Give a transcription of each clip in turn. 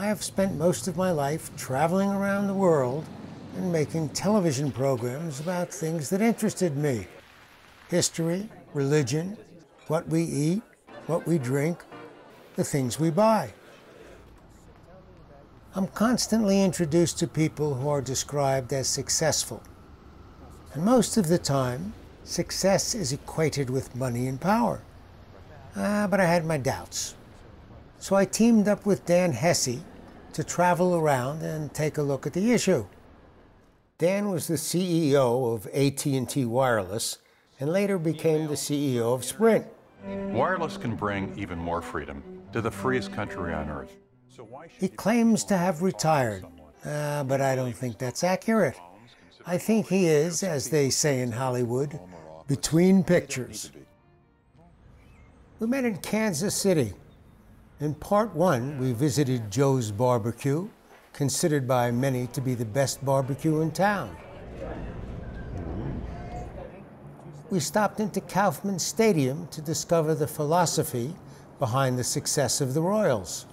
I have spent most of my life traveling around the world and making television programs about things that interested me. History, religion, what we eat, what we drink, the things we buy. I'm constantly introduced to people who are described as successful. And most of the time, success is equated with money and power. But I had my doubts. So I teamed up with Dan Hesse to travel around and take a look at the issue. Dan was the CEO of AT&T Wireless and later became the CEO of Sprint. Wireless can bring even more freedom to the freest country on earth. He claims to have retired, but I don't think that's accurate. I think he is, as they say in Hollywood, between pictures. We met in Kansas City. In part one, we visited Joe's Barbecue, considered by many to be the best barbecue in town. We stopped into Kaufman Stadium to discover the philosophy behind the success of the Royals.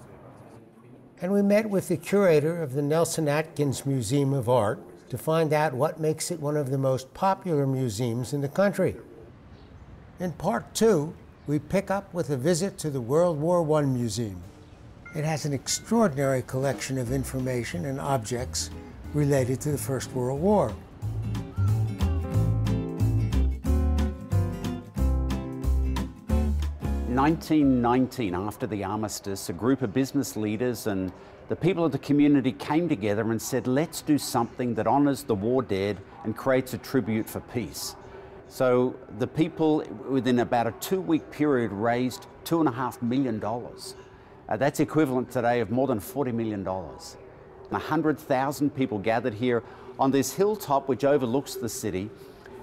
And we met with the curator of the Nelson-Atkins Museum of Art to find out what makes it one of the most popular museums in the country. In part two, we pick up with a visit to the World War I Museum. It has an extraordinary collection of information and objects related to the First World War. In 1919, after the armistice, a group of business leaders and the people of the community came together and said, let's do something that honors the war dead and creates a tribute for peace. So the people, within about a 2-week period, raised $2.5 million. That's equivalent today of more than $40 million. 100,000 people gathered here on this hilltop which overlooks the city,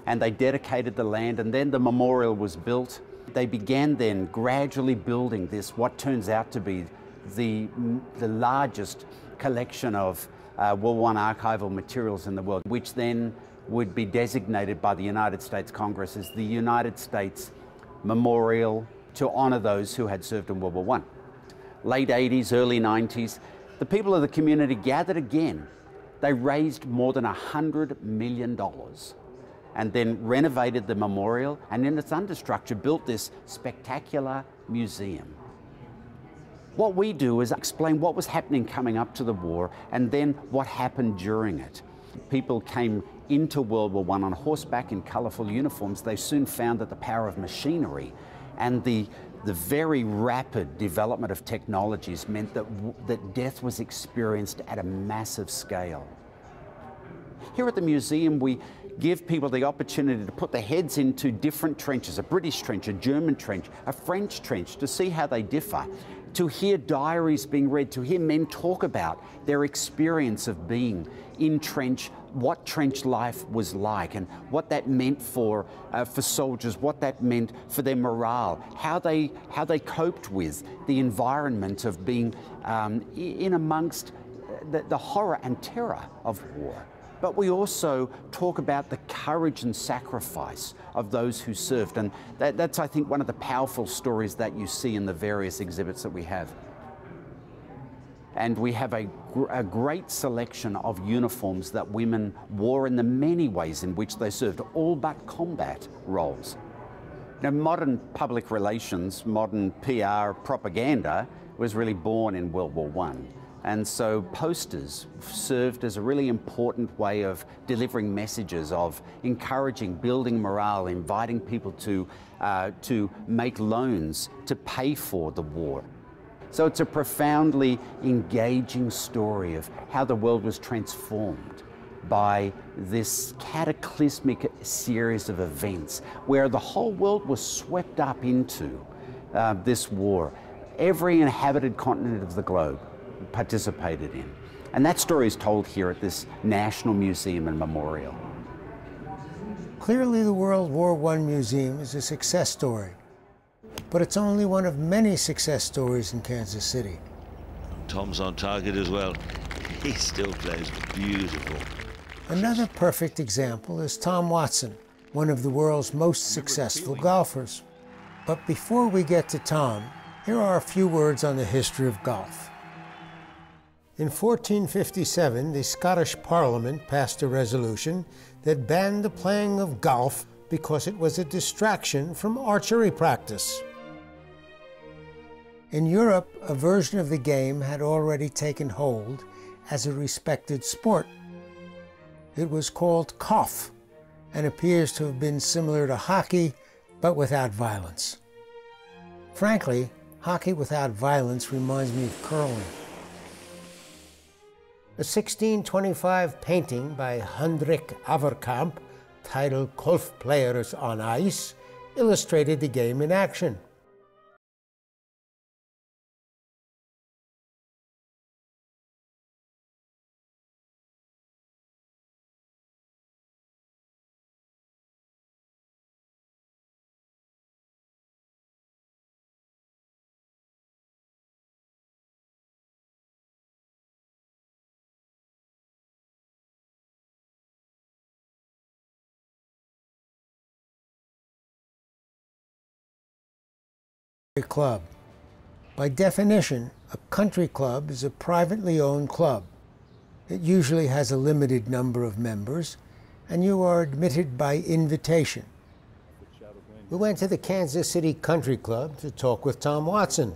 and they dedicated the land, and then the memorial was built. They began then gradually building this, what turns out to be the largest collection of World War I archival materials in the world, which then would be designated by the United States Congress as the United States Memorial to honor those who had served in World War I. Late 80s, early 90s, the people of the community gathered again. They raised more than $100 million and then renovated the memorial, and in its understructure built this spectacular museum. What we do is explain what was happening coming up to the war and then what happened during it. People came into World War I on horseback in colourful uniforms. They soon found that the power of machinery and the very rapid development of technologies meant that death was experienced at a massive scale. Here at the museum, we give people the opportunity to put their heads into different trenches, a British trench, a German trench, a French trench, to see how they differ, to hear diaries being read, to hear men talk about their experience of being in trench, what trench life was like, and what that meant for soldiers, what that meant for their morale, how they coped with the environment of being in amongst the horror and terror of war. But we also talk about the courage and sacrifice of those who served, and that's, I think, one of the powerful stories that you see in the various exhibits that we have. And we have a great selection of uniforms that women wore in the many ways in which they served, all but combat roles. Now, modern public relations, modern PR propaganda was really born in World War I. And so posters served as a really important way of delivering messages, of encouraging, building morale, inviting people to make loans to pay for the war. So it's a profoundly engaging story of how the world was transformed by this cataclysmic series of events where the whole world was swept up into this war. Every inhabited continent of the globe participated in. And that story is told here at this National Museum and Memorial. Clearly, the World War I Museum is a success story, but it's only one of many success stories in Kansas City. Tom's on target as well. He still plays beautiful. Another perfect example is Tom Watson, one of the world's most successful golfers. But before we get to Tom, here are a few words on the history of golf. In 1457, the Scottish Parliament passed a resolution that banned the playing of golf because it was a distraction from archery practice. In Europe, a version of the game had already taken hold as a respected sport. It was called koff and appears to have been similar to hockey, but without violence. Frankly, hockey without violence reminds me of curling. A 1625 painting by Hendrik Averkamp, titled Golf Players on Ice, illustrated the game in action. A club. By definition, a country club is a privately owned club. It usually has a limited number of members, and you are admitted by invitation. We went to the Kansas City Country Club to talk with Tom Watson.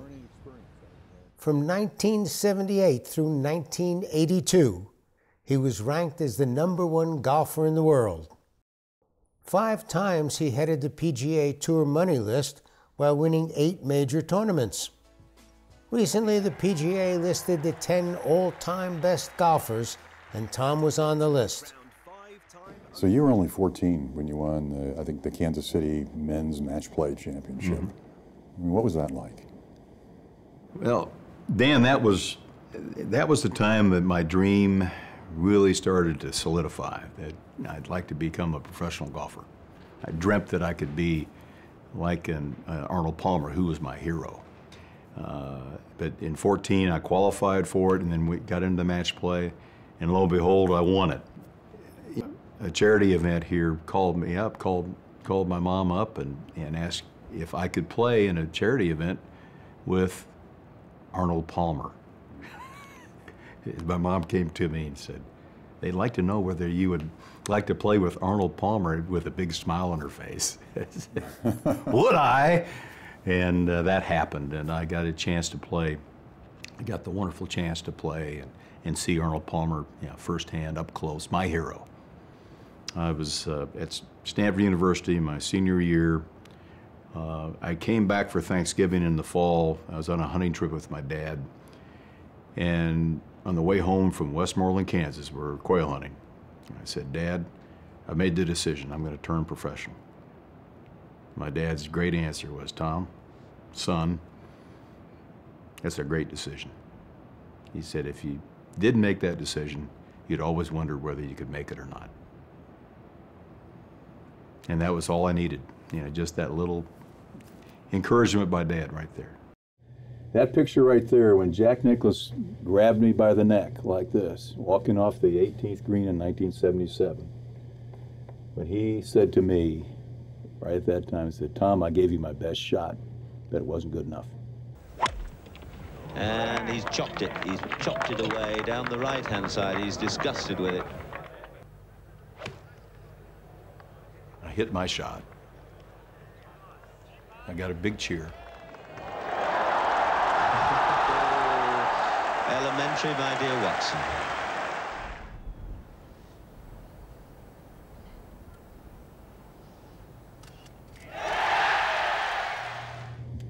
From 1978 through 1982, he was ranked as the #1 golfer in the world. 5 times he headed the PGA Tour money list while winning 8 major tournaments. Recently, the PGA listed the 10 all-time best golfers, and Tom was on the list. So you were only 14 when you won, I think, the Kansas City Men's Match Play Championship. I mean, what was that like? Well, Dan, that was the time that my dream really started to solidify, that I'd like to become a professional golfer. I dreamt that I could be like an Arnold Palmer, who was my hero. But in 14, I qualified for it, and then we got into match play, and lo and behold, I won it. A charity event here called me up, called my mom up and asked if I could play in a charity event with Arnold Palmer. My mom came to me and said, they'd like to know whether you would like to play with Arnold Palmer, with a big smile on her face. Would I? And that happened, and I got a chance to play. I got the wonderful chance to play and see Arnold Palmer, firsthand, up close, my hero. I was at Stanford University my senior year. I came back for Thanksgiving in the fall. I was on a hunting trip with my dad, and on the way home from Westmoreland, Kansas, we were quail hunting. I said, Dad, I made the decision. I'm going to turn professional. My dad's great answer was, Tom, son, that's a great decision. He said, if you didn't make that decision, you'd always wonder whether you could make it or not. And that was all I needed, just that little encouragement by Dad right there. That picture right there, when Jack Nicklaus grabbed me by the neck like this, walking off the 18th green in 1977, when he said to me, right at that time, he said, Tom, I gave you my best shot, but it wasn't good enough. And he's chopped it. He's chopped it away down the right-hand side. He's disgusted with it. I hit my shot. I got a big cheer. Elementary, my dear Watson.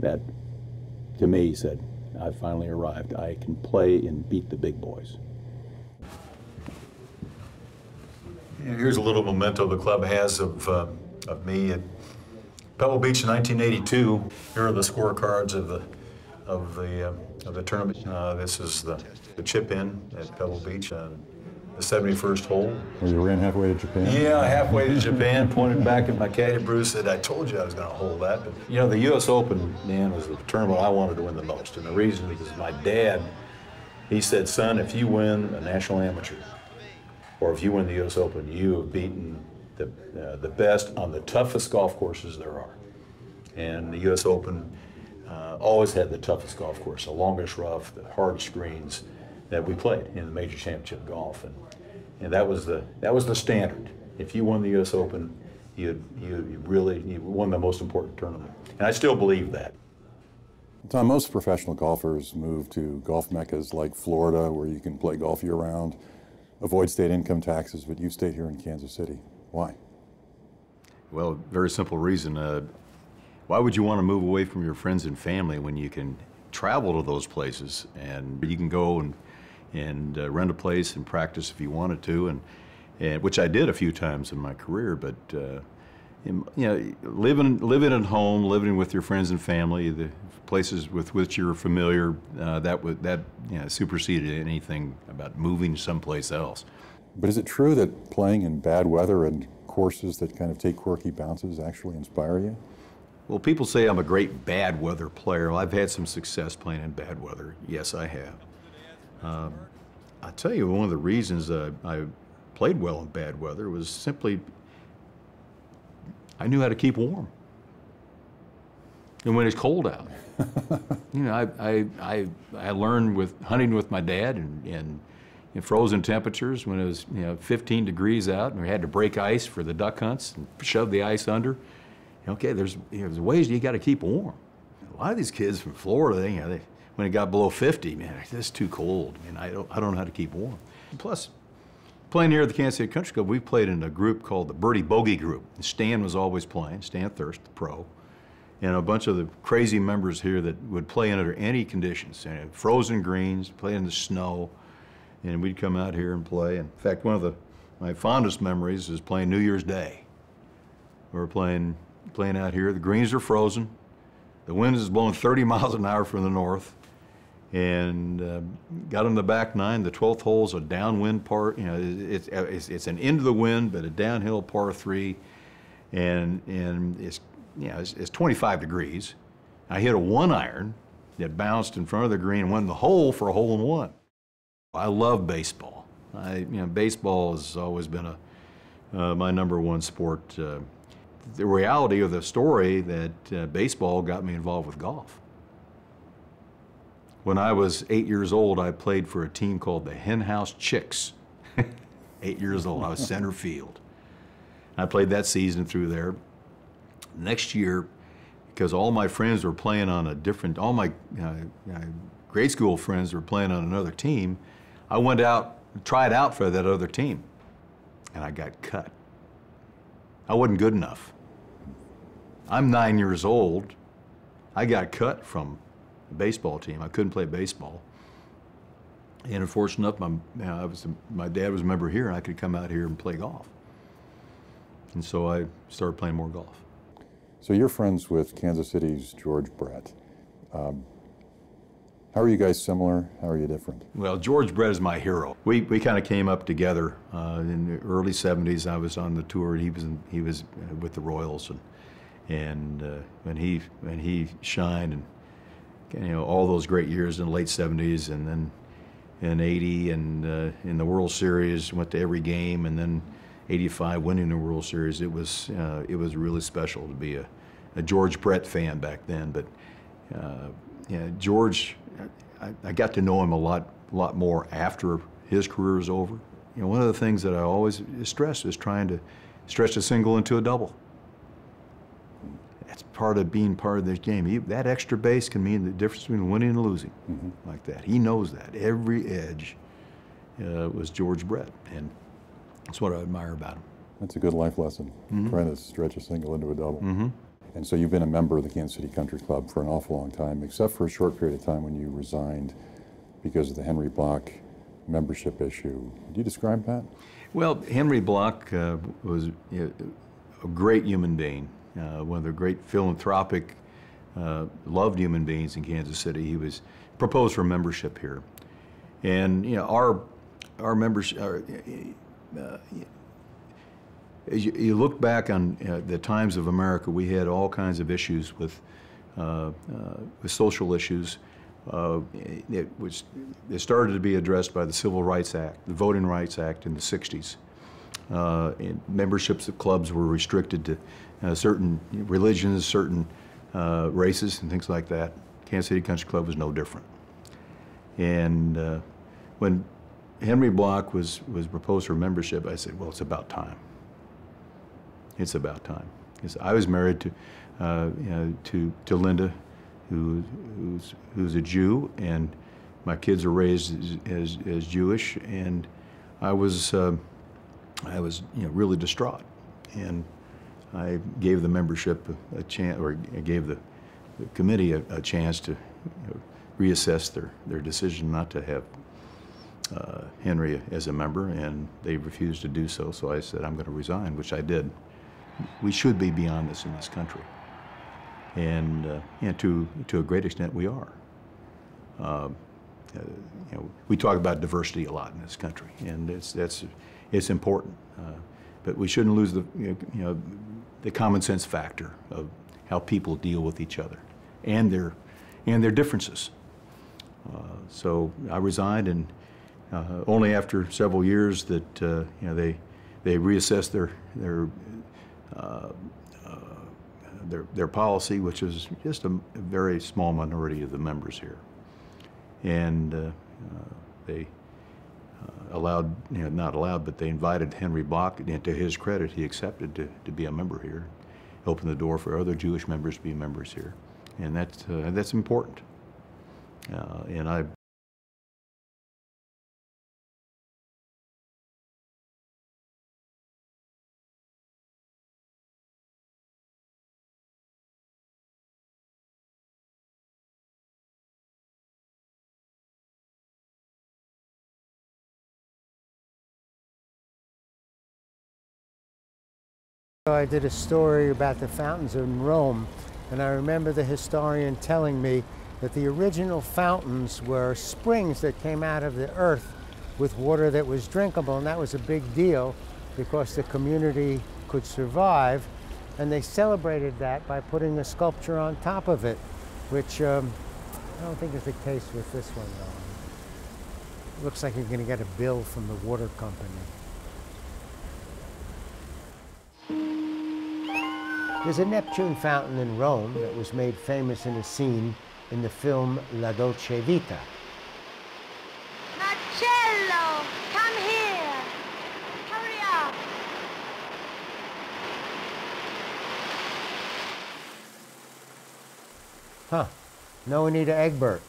That, to me, he said, I finally arrived. I can play and beat the big boys. Here's a little memento the club has of me at Pebble Beach in 1982. Here are the scorecards of the tournament. This is the chip in at Pebble Beach on the 71st hole. Where you ran halfway to Japan? Yeah, halfway to Japan, pointed back at my caddy, Bruce, said, I told you I was going to hold that. But, the U.S. Open, Dan, was the tournament I wanted to win the most. And the reason is my dad, he said, son, if you win a national amateur, or if you win the U.S. Open, you have beaten the best on the toughest golf courses there are. And the U.S. Open always had the toughest golf course, the longest rough, the hardest greens, that we played in the major championship golf, and that was the standard. If you won the U.S. Open, you won the most important tournament, and I still believe that. Tom, most professional golfers move to golf meccas like Florida, where you can play golf year-round, avoid state income taxes, but you stayed here in Kansas City. Why? Well, very simple reason. Why would you want to move away from your friends and family when you can travel to those places and you can go and rent a place and practice if you wanted to, and which I did a few times in my career, but you know, living at home, living with your friends and family, the places with which you're familiar, that superseded anything about moving someplace else. But is it true that playing in bad weather and courses that kind of take quirky bounces actually inspire you? Well, people say I'm a great bad weather player. Well, I've had some success playing in bad weather. Yes, I have. I'll tell you, one of the reasons I played well in bad weather was simply I knew how to keep warm. And when it's cold out, you know, I learned with hunting with my dad and in frozen temperatures when it was 15 degrees out and we had to break ice for the duck hunts and shove the ice under. Okay, there's ways you got to keep warm. A lot of these kids from Florida, they when it got below 50, man, it's too cold. Man, I don't know how to keep warm. Plus, playing here at the Kansas City Country Club, we played in a group called the Birdie Bogey Group. Stan was always playing, Stan Thirst, the pro, and a bunch of the crazy members here that would play under any conditions. Frozen greens, play in the snow, and we'd come out here and play. In fact, one of my fondest memories is playing New Year's Day. We were playing out here. The greens are frozen. The wind is blowing 30 miles an hour from the north. And got on the back nine. The 12th hole is a downwind par. It's an into the wind, but a downhill par 3, and it's 25 degrees. I hit a 1-iron that bounced in front of the green and went in the hole for a hole-in-one. I love baseball. Baseball has always been my #1 sport. The reality of the story that baseball got me involved with golf. When I was 8 years old, I played for a team called the Hen House Chicks. 8 years old, I was center field. I played that season through there. Next year, because all my friends were playing on all my grade school friends were playing on another team, I went out, tried out for that other team, and I got cut. I wasn't good enough. I'm 9 years old. I got cut from the baseball team. I couldn't play baseball. And unfortunately enough, my dad was a member here, and I could come out here and play golf. And so I started playing more golf. So you're friends with Kansas City's George Brett. How are you guys similar? How are you different? Well, George Brett is my hero. We kind of came up together in the early 70s. I was on the tour, and he was with the Royals, and when he shined, and all those great years in the late 70s, and then in 80 and in the World Series, went to every game, and then 85 winning the World Series. It was really special to be a George Brett fan back then. But George, I got to know him a lot more after his career was over. One of the things that I always stressed is trying to stretch a single into a double. That's part of being part of this game. That extra base can mean the difference between winning and losing, like that. He knows that. Every edge was George Brett, and that's what I admire about him. That's a good life lesson, trying to stretch a single into a double. And so you've been a member of the Kansas City Country Club for an awful long time, except for a short period of time when you resigned because of the Henry Block membership issue. Could you describe that? Well, Henry Block was a great human being, one of the great philanthropic, loved human beings in Kansas City. He was proposed for membership here. And our membership, as you look back on the times of America, we had all kinds of issues with social issues. It started to be addressed by the Civil Rights Act, the Voting Rights Act in the 60s. And memberships of clubs were restricted to certain religions, certain races, and things like that. Kansas City Country Club was no different. And when Henry Block was proposed for membership, I said, well, it's about time. It's about time. Because I was married to Linda, who's a Jew, and my kids are raised as Jewish, and I was really distraught, and I gave the membership a chance, or I gave the committee a chance to reassess their decision not to have Henry as a member, and they refused to do so. So I said, I'm going to resign, which I did. We should be beyond this in this country, and to a great extent we are. We talk about diversity a lot in this country, and it's important. But we shouldn't lose the common sense factor of how people deal with each other and their differences. So I resigned, and only after several years that they reassessed their policy, which is just a very small minority of the members here, and they not allowed, but they invited Henry Block, and to his credit, he accepted to be a member here, opened the door for other Jewish members to be members here, and that's important. And I. I did a story about the fountains in Rome, and I remember the historian telling me that the original fountains were springs that came out of the earth with water that was drinkable, and that was a big deal because the community could survive, and they celebrated that by putting a sculpture on top of it, which I don't think is the case with this one, though. It looks like you're going to get a bill from the water company. There's a Neptune fountain in Rome that was made famous in a scene in the film La Dolce Vita. Marcello, come here. Hurry up. Huh. No Anita Egbert.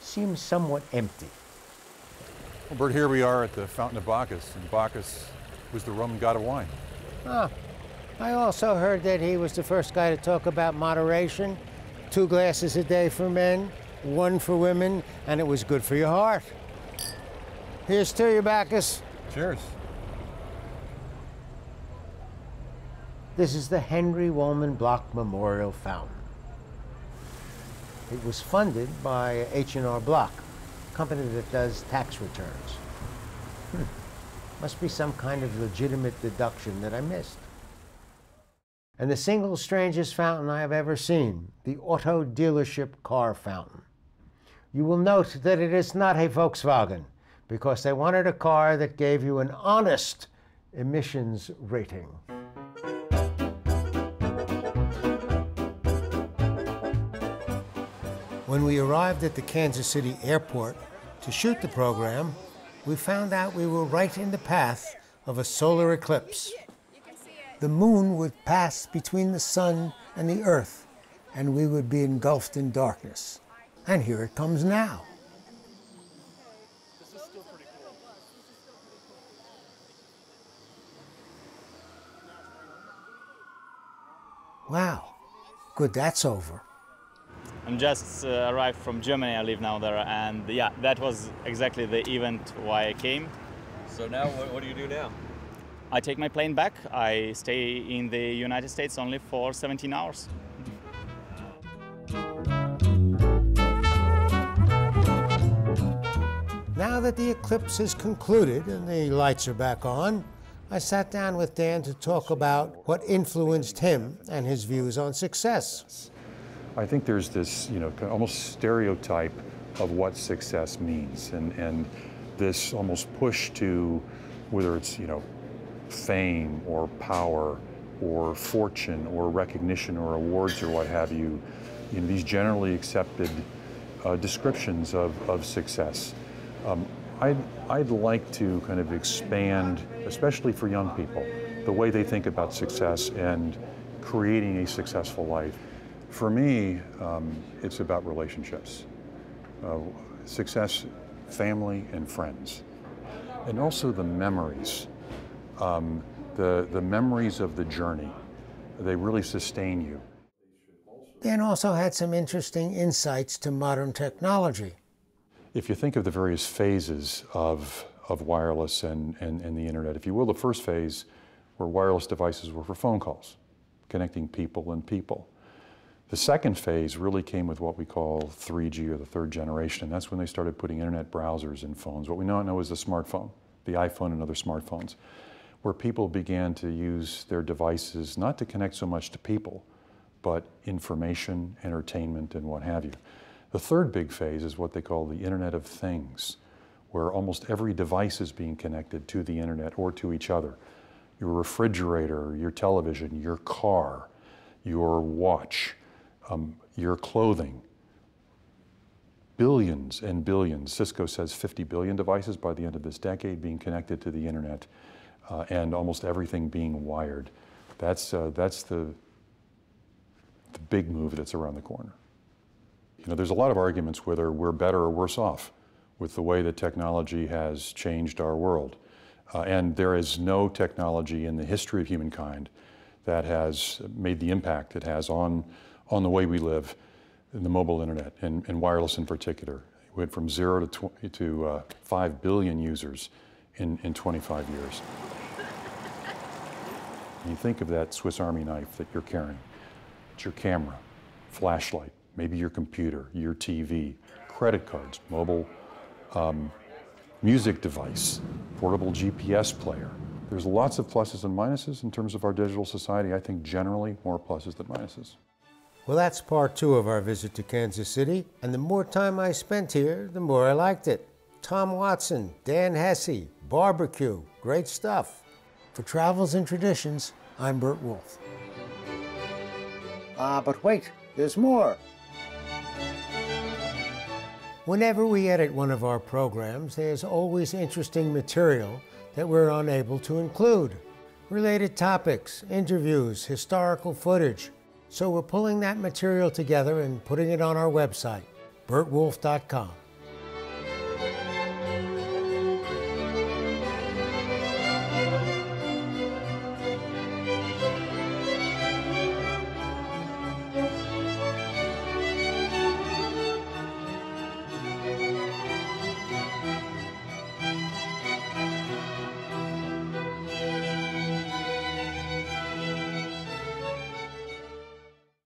Seems somewhat empty. Well, Burt, here we are at the Fountain of Bacchus, and Bacchus was the Roman god of wine. Ah. I also heard that he was the first guy to talk about moderation, 2 glasses a day for men, 1 for women, and it was good for your heart. Here's to you, Bacchus. Cheers. This is the Henry Woolman Block Memorial Fountain. It was funded by H&R Block, a company that does tax returns. Must be some kind of legitimate deduction that I missed. And the single strangest fountain I have ever seen, the auto dealership car fountain. You will note that it is not a Volkswagen, because they wanted a car that gave you an honest emissions rating. When we arrived at the Kansas City airport to shoot the program, we found out we were right in the path of a solar eclipse. The moon would pass between the sun and the earth, and we would be engulfed in darkness. And here it comes now. Wow, good that's over. I'm just arrived from Germany. I live now there, and yeah, that was exactly the event why I came. So now what do you do now? I take my plane back. I stay in the United States only for 17 hours. Now that the eclipse is concluded and the lights are back on, I sat down with Dan to talk about what influenced him and his views on success. I think there's this, almost stereotype of what success means, and this almost push to, whether it's, fame or power or fortune or recognition or awards or what have you, these generally accepted descriptions of success. I'd like to kind of expand, especially for young people, the way they think about success and creating a successful life. For me, it's about relationships. Success, family and friends. And also the memories. The memories of the journey. They really sustain you. Dan also had some interesting insights to modern technology. If you think of the various phases of wireless and the internet, if you will, the first phase where wireless devices were for phone calls, connecting people and people. The second phase really came with what we call 3G, or the third generation, and that's when they started putting internet browsers in phones, what we now know as the smartphone, the iPhone and other smartphones, where people began to use their devices not to connect so much to people, but information, entertainment, and what have you. The third big phase is what they call the Internet of Things, where almost every device is being connected to the internet or to each other. Your refrigerator, your television, your car, your watch, your clothing. Billions and billions, Cisco says 50 billion devices by the end of this decade being connected to the internet, and almost everything being wired. That's the big move that's around the corner. You know, there's a lot of arguments whether we're better or worse off with the way that technology has changed our world. And there is no technology in the history of humankind that has made the impact it has on the way we live in the mobile internet, and wireless in particular. It went from 0 to 5 billion users in 25 years. And you think of that Swiss Army knife that you're carrying. It's your camera, flashlight, maybe your computer, your TV, credit cards, mobile music device, portable GPS player. There's lots of pluses and minuses in terms of our digital society. I think generally more pluses than minuses. Well, that's part 2 of our visit to Kansas City, and the more time I spent here, the more I liked it. Tom Watson, Dan Hesse, barbecue, great stuff. For Travels and Traditions, I'm Burt Wolfe. But wait, there's more. Whenever we edit one of our programs, there's always interesting material that we're unable to include. Related topics, interviews, historical footage. So we're pulling that material together and putting it on our website, burtwolfe.com.